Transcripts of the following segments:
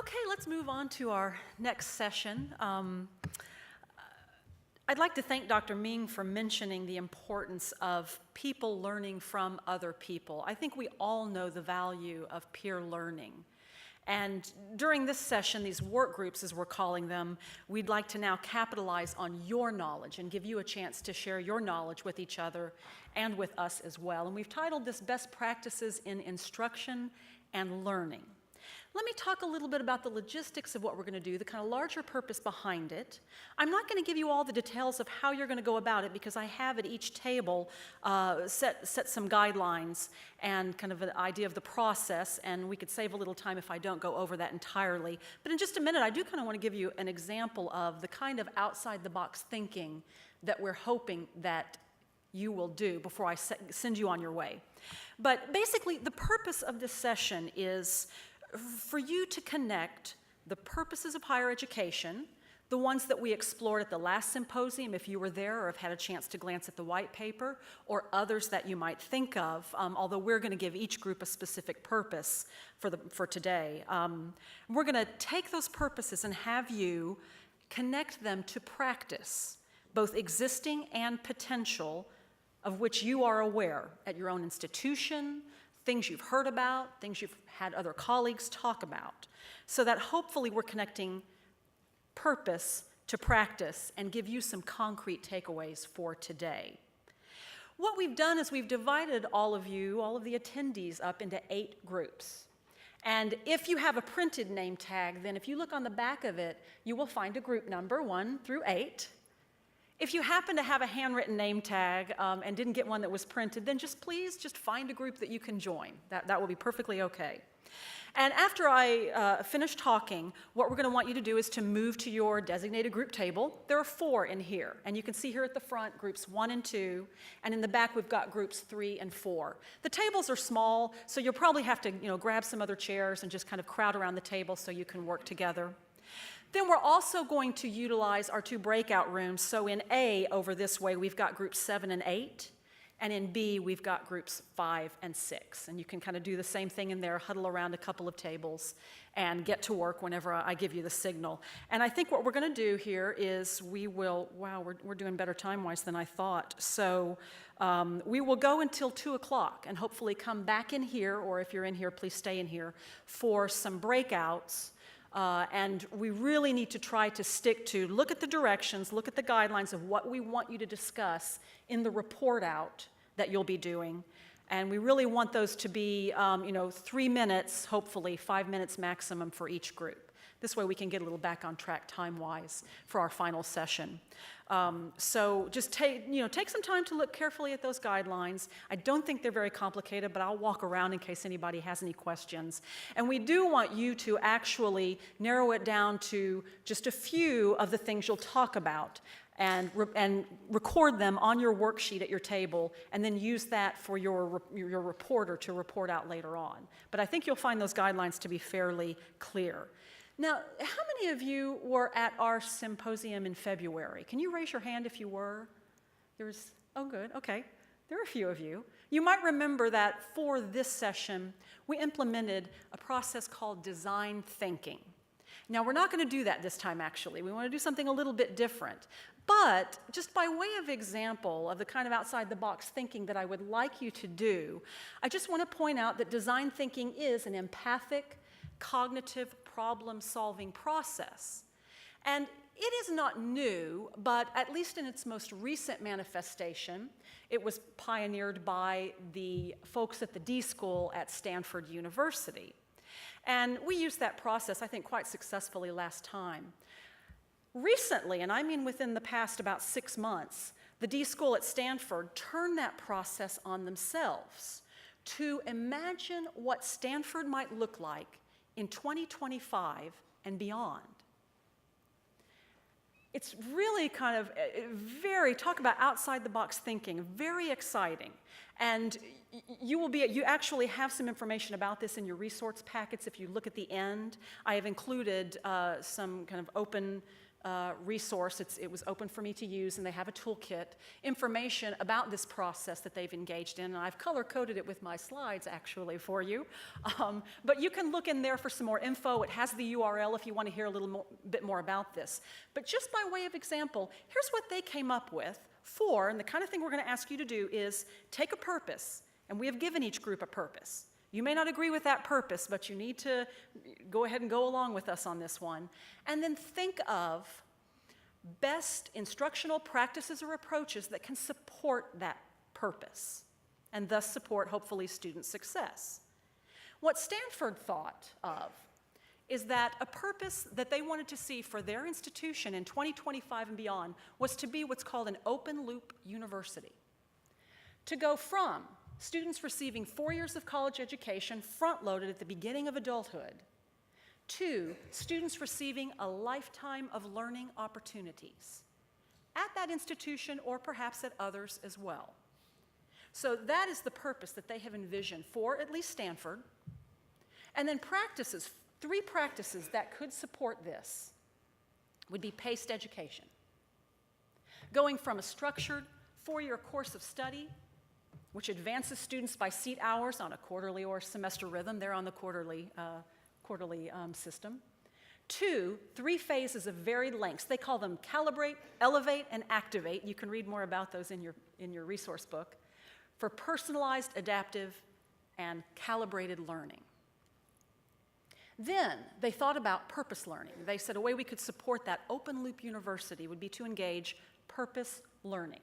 Okay, let's move on to our next session. I'd like to thank Dr. Ming for mentioning the importance of people learning from other people. I think we all know the value of peer learning. And during this session, these work groups, as we're calling them, we'd like to now capitalize on your knowledge and give you a chance to share your knowledge with each other and with us as well. And we've titled this Best Practices in Instruction and Learning. Let me talk a little bit about the logistics of what we're going to do, the kind of larger purpose behind it. I'm not going to give you all the details of how you're going to go about it because I have at each table set some guidelines and kind of an idea of the process, and we could save a little time if I don't go over that entirely. But in just a minute, I do kind of want to give you an example of the kind of outside-the-box thinking that we're hoping that you will do before I send you on your way. But basically, the purpose of this session is for you to connect the purposes of higher education, the ones that we explored at the last symposium, if you were there or have had a chance to glance at the white paper, or others that you might think of, although we're going to give each group a specific purpose for today. We're going to take those purposes and have you connect them to practice, both existing and potential, of which you are aware at your own institution, things you've heard about, things you've had other colleagues talk about, so that hopefully we're connecting purpose to practice and give you some concrete takeaways for today. What we've done is we've divided all of the attendees up into 8 groups. And if you have a printed name tag, then if you look on the back of it, you will find a group number 1 through 8. If you happen to have a handwritten name tag and didn't get one that was printed, then please find a group that you can join. That will be perfectly okay. And after I finish talking, what we're going to want you to do is to move to your designated group table. There are 4 in here, and you can see here at the front groups 1 and 2, and in the back we've got groups 3 and 4. The tables are small, so you'll probably have to grab some other chairs and just kind of crowd around the table so you can work together. Then we're also going to utilize our 2 breakout rooms. So in A, over this way, we've got groups 7 and 8. And in B, we've got groups 5 and 6. And you can kind of do the same thing in there, huddle around a couple of tables, and get to work whenever I give you the signal. And I think what we're going to do here is we're doing better time-wise than I thought. So we will go until 2 o'clock and hopefully come back in here, or if you're in here, please stay in here, for some breakouts. And we really need to try to look at the directions, look at the guidelines of what we want you to discuss in the report out that you'll be doing. And we really want those to be, 3 minutes, hopefully 5 minutes maximum for each group. This way we can get a little back on track time-wise for our final session. So just take some time to look carefully at those guidelines. I don't think they're very complicated, but I'll walk around in case anybody has any questions. And we do want you to actually narrow it down to just a few of the things you'll talk about and record them on your worksheet at your table, and then use that for your reporter to report out later on. But I think you'll find those guidelines to be fairly clear. Now, how many of you were at our symposium in February? Can you raise your hand if you were? Oh, good, okay. There are a few of you. You might remember that for this session, we implemented a process called design thinking. Now, we're not going to do that this time, actually. We want to do something a little bit different. But just by way of example of the kind of outside-the-box thinking that I would like you to do, I just want to point out that design thinking is an empathic, cognitive problem-solving process. And it is not new, but at least in its most recent manifestation, it was pioneered by the folks at the D School at Stanford University. And we used that process, I think, quite successfully last time. Recently, and I mean within the past about 6 months, the D School at Stanford turned that process on themselves to imagine what Stanford might look like in 2025 and beyond. It's really kind of talk about outside-the-box thinking, very exciting. And you actually have some information about this in your resource packets if you look at the end. I have included some kind of open resource. It was open for me to use, and they have a toolkit, information about this process that they've engaged in. And I've color-coded it with my slides, actually, for you. But you can look in there for some more info. It has the URL if you want to hear a little bit more about this. But just by way of example, here's what they came up with and the kind of thing we're going to ask you to do is take a purpose, and we have given each group a purpose. You may not agree with that purpose, but you need to go ahead and go along with us on this one. And then think of best instructional practices or approaches that can support that purpose and thus support, hopefully, student success. What Stanford thought of is that a purpose that they wanted to see for their institution in 2025 and beyond was to be what's called an open-loop university. To go from students receiving 4 years of college education front-loaded at the beginning of adulthood to students receiving a lifetime of learning opportunities at that institution or perhaps at others as well. So that is the purpose that they have envisioned for at least Stanford. And then practices, 3 practices that could support this would be paced education. Going from a structured 4-year course of study, which advances students by seat hours on a quarterly or semester rhythm, they're on the quarterly system, to 3 phases of varied lengths. They call them calibrate, elevate, and activate. You can read more about those in your resource book, for personalized, adaptive, and calibrated learning. Then they thought about purpose learning. They said a way we could support that open-loop university would be to engage purpose learning.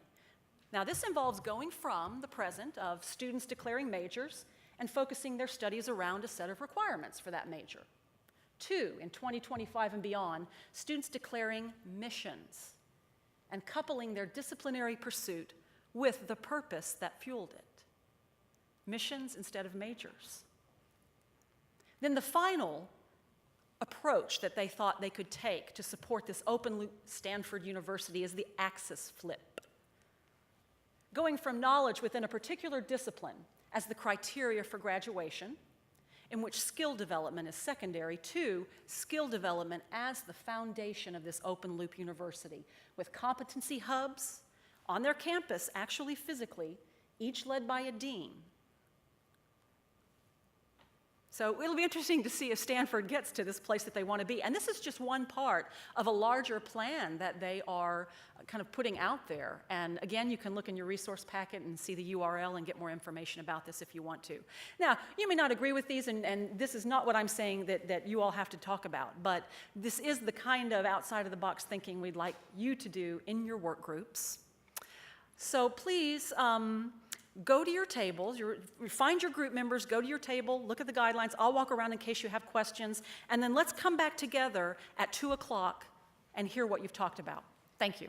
Now, this involves going from the present of students declaring majors and focusing their studies around a set of requirements for that major, to, in 2025 and beyond, students declaring missions and coupling their disciplinary pursuit with the purpose that fueled it. Missions instead of majors. Then the final approach that they thought they could take to support this open-loop Stanford University is the axis flip. Going from knowledge within a particular discipline as the criteria for graduation, in which skill development is secondary, to skill development as the foundation of this open-loop university, with competency hubs on their campus, actually physically, each led by a dean. So it'll be interesting to see if Stanford gets to this place that they want to be. And this is just one part of a larger plan that they are kind of putting out there. And again, you can look in your resource packet and see the URL and get more information about this if you want to. Now, you may not agree with these, and this is not what I'm saying that you all have to talk about, but this is the kind of outside-of-the-box thinking we'd like you to do in your work groups. So please, go to your tables, find your group members, go to your table, look at the guidelines. I'll walk around in case you have questions, and then let's come back together at 2 o'clock and hear what you've talked about. Thank you.